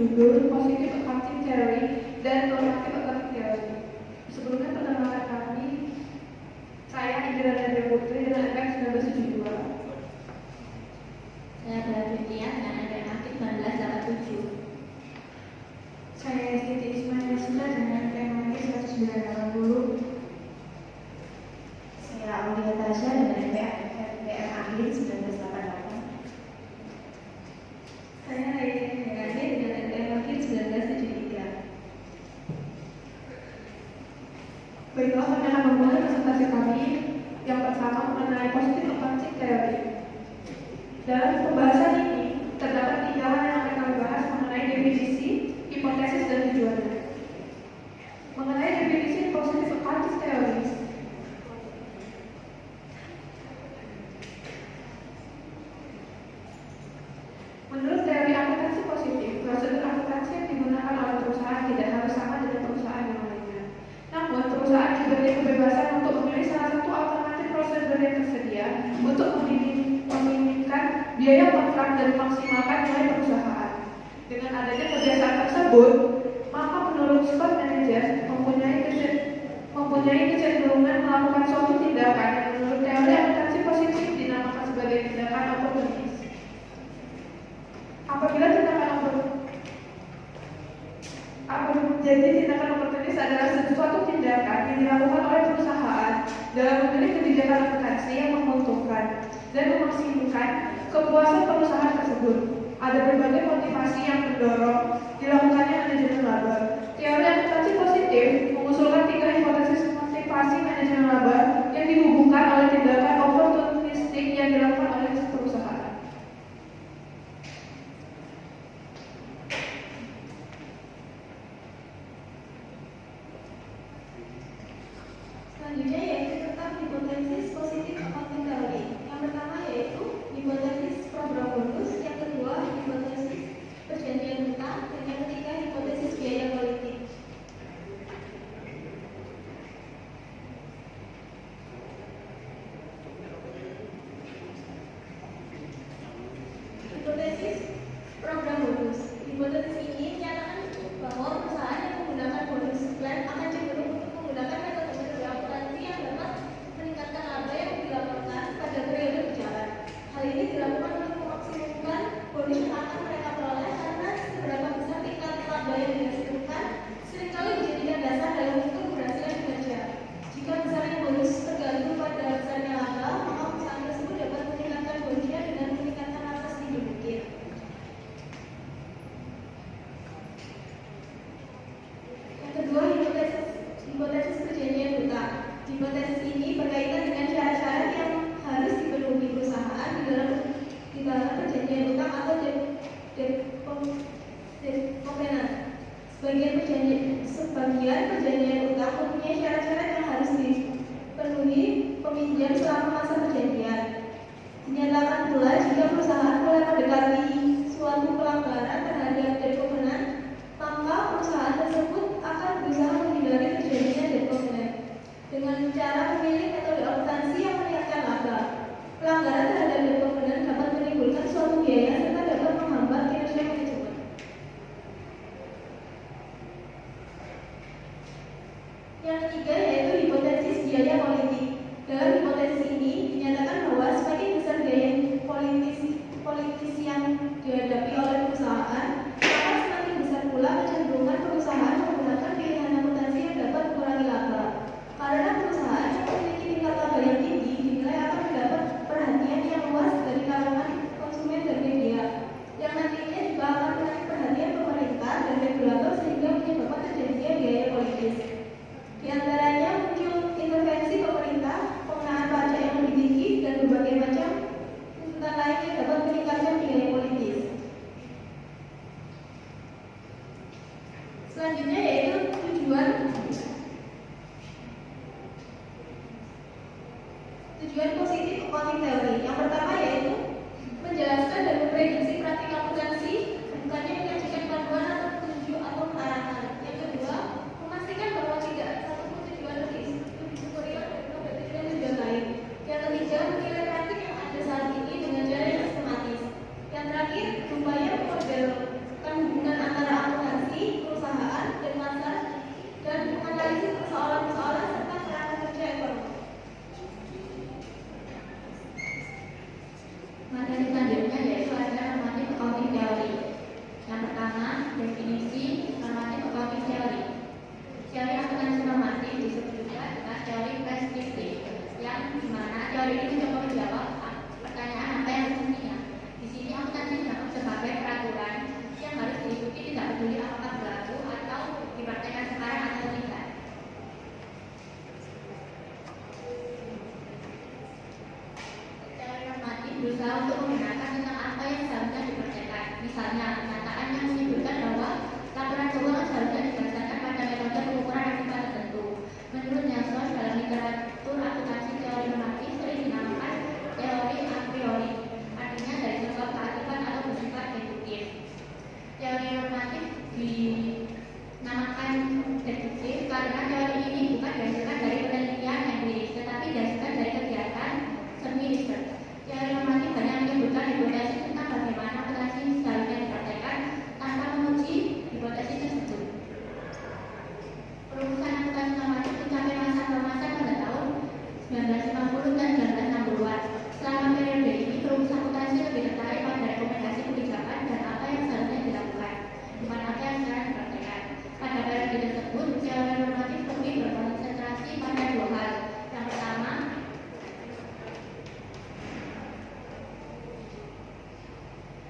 berjudul Positive Accounting Theory dan Normative Accounting Theory. Sebelumnya perkenalkan kami, saya Indra Nadia Putri dengan NPM 1972. Saya Bella Fitrian dengan NPM Aktif 1987. Saya Siti Ismail Sudah dengan NPM Aktif 1980. Saya Aulia Tasya dengan NPM Aktif 1988. Saya Aidin Herani dengan NPM Aktif 1973. Baiklah, kami akan memulai presentasi kami yang pertama mengenai Positive Accounting Theory. Dalam pembahasan ini terdapat 3 hal yang akan kami bahas mengenai definisi, hipotesis, dan tujuannya. Mengenai definisi Positive Accounting Theory, menurut teori akuntansi positif, prosedur akuntansi yang digunakan oleh perusahaan tidak harus sama dengan perusahaan yang lainnya. Namun, perusahaan diberi kebebasan untuk memilih salah satu alternatif prosedur yang tersedia untuk meminimkan biaya kontrak dan memaksimalkan nilai perusahaan. Dengan adanya kebiasaan tersebut, maka menurut Scott Manager mempunyai kecenderungan melakukan suatu tindakan yang menurut teori akuntansi positif dinamakan sebagai tindakan oportunis. Apabila tindakan oportunis adalah sesuatu tindakan yang dilakukan oleh perusahaan dalam memilih kebijakan akuntansi yang menguntungkan dan memaksimalkan kepuasan perusahaan tersebut. Ada berbagai motivasi yang mendorong dilakukannya manajemen laba. Teori akuntansi positif mengusulkan 3 hipotesis motivasi manajemen laba yang dihubungkan oleh tindakan oportunistik yang dilakukan oleh perusahaan. Selanjutnya yaitu tentang hipotesis positif accounting theory. Yang pertama yaitu hipotesis program bonus, yang kedua hipotesis perjanjian hutang, dan yang ketiga hipotesis biaya politik. Hipotesis program bonus. Hipotesis ini menyatakan bahwa perusahaan yang menggunakan bonus plan akan cenderung untuk menggunakan metode akuntansi yang dapat meningkatkan laba yang dilaporkan pada periode berjalan. Hal ini dilakukan untuk memaksimumkan bonus yang akan mereka peroleh karena seberapa besar tingkat laba yang dihasilkan seringkali dijadikan dasar dalam hitung keberhasilan kinerja. Jika besarnya bonus tergantung pada besarnya laba, maka perusahaan tersebut dapat meningkatkan bonusnya dengan meningkatkan laba sedikit mungkin. Yang kedua, hipotesis perjanjian hutang. Hipotesis ini berkaitan dengan syarat-syarat yang harus dipenuhi perusahaan di dalam perjanjian hutang atau debt covenant. Sebagian perjanjian hutang mempunyai syarat-syarat yang harus dipenuhi peminjam selama masa perjanjian. Dinyatakan pula jika perusahaan mulai mendekati suatu pelanggaran terhadap debt covenant, maka perusahaan tersebut akan berusaha menghindari terjadinya debt covenant dengan cara memilih metode akuntansi yang meningkatkan laba. Pelanggaran terhadap debt covenant dapat menimbulkan suatu biaya serta dapat menghambat kinerja manajemen. Yang ketiga yaitu hipotesis biaya politik. Dalam hipotesis ini dinyatakan bahwa semakin besar biaya politis yang dihadapi oleh perusahaan, maka semakin besar pula kecenderungan perusahaan menggunakan pilihan akuntansi yang dapat mengurangi laba. Karena perusahaan yang memiliki tingkat laba yang tinggi dinilai akan mendapat perhatian yang luas dari kalangan konsumen dan media, yang nantinya juga akan menarik perhatian pemerintah dan regulator sehingga menyebabkan terjadinya biaya politis. Di antaranya muncul intervensi pemerintah, pengenaan pajak yang lebih tinggi, dan berbagai macam tuntutan lain yang dapat meningkatkan biaya politis. Selanjutnya yaitu tujuan positif accounting theory. Yang pertama yaitu menjelaskan dan memprediksi praktik akuntansi, bukannya menyajikan panduan atau petunjuk atau arahan. Yang kedua, memastikan bahwa tidak satupun tujuan lebih superior daripada tujuan lain. Yang ketiga, menilai praktik yang ada saat ini dengan cara yang sistematis. Yang terakhir, berupaya memodelkan hubungan antara berusaha untuk membenarkan tentang apa yang seharusnya dipercayai. Misalnya, pernyataan yang menyebutkan bahwa laporan keuangan seharusnya didasarkan pada metode pengukuran akibat tertentu. Menurut Nelson, dalam literatur akuntansi teori normatif sering dinamakan teori a priori, artinya dari sebab ke akibat atau bersifat deduktif. Teori normatif dinamakan deduktif karena teori ini bukan dihasilkan dari penelitian empiris, tetapi dihasilkan dari kegiatan semi research. Teori normatif hanya menyebutkan hipotesis tentang bagaimana akuntansi seharusnya dipraktekkan tanpa menguji hipotesis tersebut. Perumusan akuntansi normatif mencapai masa keemasan pada tahun 1950 dan 1960-an. Selama periode ini, perumus akuntansi lebih tertarik pada rekomendasi kebijakan dan apa yang seharusnya dilakukan, bukan apa yang sekarang dipraktekkan. Pada periode tersebut, teori normatif lebih berkonsentrasi pada dua hal. Yang pertama,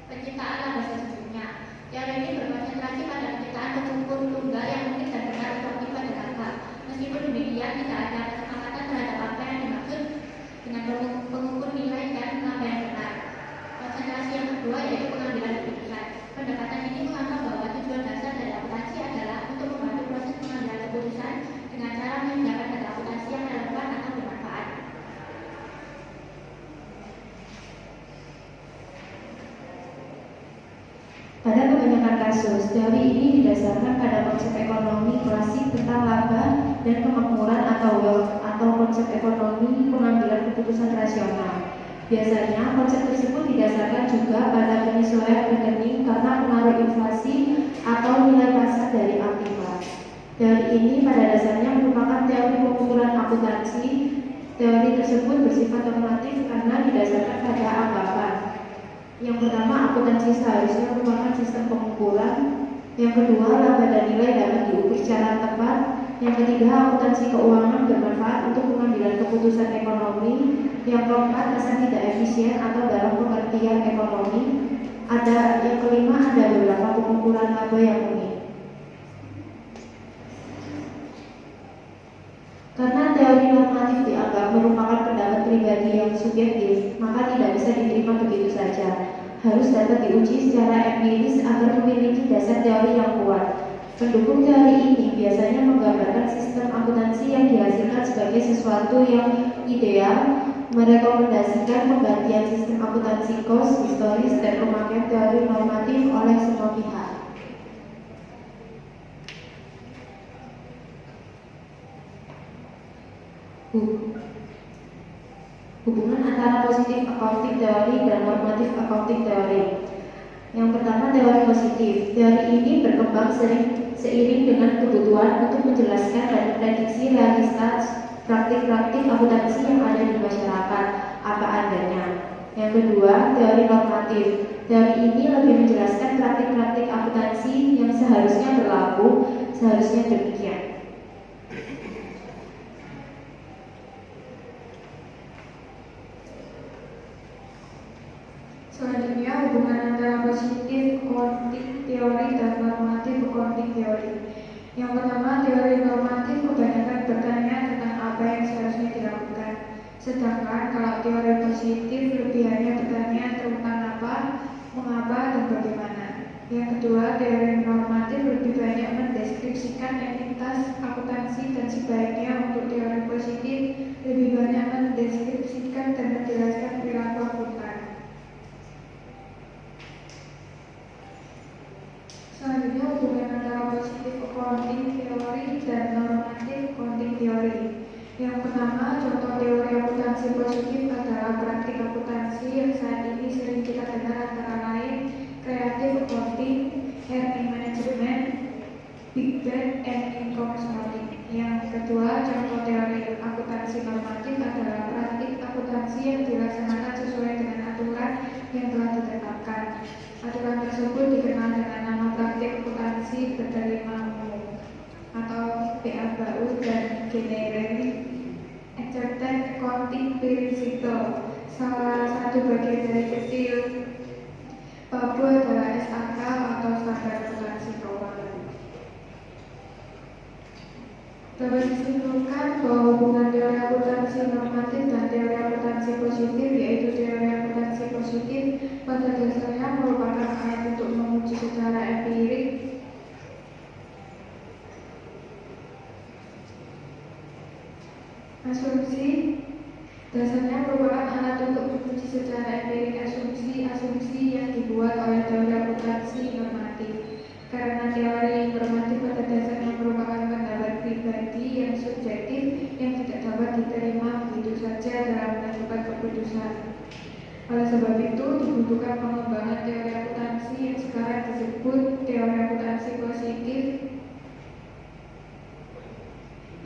penciptaan laba sesungguhnya. Teori ini berkonsentrasi pada penciptaan pengukur tunggal yang mungkin dan benar objektif pada laba. Meskipun demikian, tidak ada kesepakatan terhadap apa yang dimaksud dengan pengukur nilai dan laba yang benar. Konsentrasi yang kedua yaitu pengambilan keputusan. Pendekatan ini menganggap bahwa tujuan dasar dari akuntansi adalah untuk membantu proses pengambilan keputusan dengan cara menyediakan data akuntansi yang relevan atau bermanfaat. Pada kebanyakan kasus, teori ini didasarkan pada konsep ekonomi klasik tentang laba dan kemakmuran atau konsep ekonomi pengambilan keputusan rasional. Biasanya, konsep tersebut didasarkan juga pada penyesuaian rekening karena pengaruh inflasi atau nilai pasar dari aktiva. Teori ini pada dasarnya merupakan teori pengukuran akuntansi. Teori tersebut bersifat normatif karena didasarkan pada anggapan. Yang pertama, akuntansi seharusnya merupakan sistem pengukuran. Yang kedua, laba dan nilai dapat diukur secara tepat. Yang ketiga, akuntansi keuangan bermanfaat untuk pengambilan keputusan ekonomi. Yang keempat, kesan tidak efisien atau dalam pengertian ekonomi. Yang kelima, ada beberapa pengukuran laba yang unik. Karena teori normatif dianggap merupakan pendapat pribadi yang subjektif, maka tidak bisa diterima begitu saja. Harus dapat diuji secara empiris agar memiliki dasar teori yang kuat. Pendukung teori ini biasanya menggambarkan sistem akuntansi yang dihasilkan sebagai sesuatu yang ideal, merekomendasikan penggantian sistem akuntansi kos, historis, dan pemakaian teori normatif oleh semua pihak. Hubungan antara positif accounting teori dan normatif accounting teori. Yang pertama, teori positif. Teori ini berkembang seiring dengan kebutuhan untuk menjelaskan dan memprediksi realitas praktik-praktik akuntansi yang ada di masyarakat apa adanya. Yang kedua, teori normatif. Teori ini lebih menjelaskan praktik-praktik akuntansi yang seharusnya berlaku, seharusnya demikian. Selanjutnya, hubungan antara positif accounting teori dan normatif accounting teori. Yang pertama, teori normatif kebanyakan bertanya tentang apa yang seharusnya dilakukan. Sedangkan kalau teori positif lebih hanya bertanya tentang apa, mengapa, dan bagaimana. Yang kedua, teori normatif lebih banyak mendeskripsikan entitas akuntansi dan sebaliknya untuk teori positif lebih banyak mendeskripsikan dan menjelaskan perilaku akuntan. Selanjutnya, hubungan antara positif accounting teori dan normatif accounting teori. Yang pertama, contoh teori akuntansi positif adalah praktik akuntansi yang saat ini sering kita dengar antara lain creative accounting, earning management, big bang, and income accounting. Yang kedua, contoh teori akuntansi normatif adalah praktik akuntansi yang dilaksanakan sesuai dengan aturan yang telah ditetapkan. Aturan tersebut dikenal dengan nama praktik akuntansi berterima umum atau PABU dan Generally Accepted Accounting Principle. Salah satu bagian dari kecil PABU adalah SAK atau Standar Akuntansi Keuangan. Dapat disimpulkan bahwa hubungan teori akuntansi normatif dan teori akuntansi positif yaitu teori akuntansi pada dasarnya merupakan alat untuk menguji secara empirik asumsi yang dibuat oleh teori akuntansi normatif. Karena teori normatif pada dasarnya merupakan pendapat pribadi yang subjektif yang tidak dapat diterima begitu saja dalam menentukan keputusan. Oleh sebab itu dibutuhkan pengembangan teori akuntansi yang sekarang disebut teori akuntansi positif,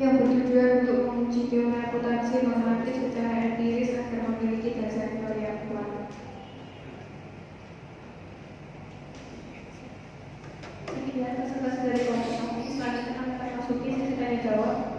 yang bertujuan untuk menguji teori akuntansi normatif secara empiris agar memiliki dasar teori yang kuat. Sekian presentasi dari kelompok kami. Selanjutnya kami akan masuki sesi tanya jawab.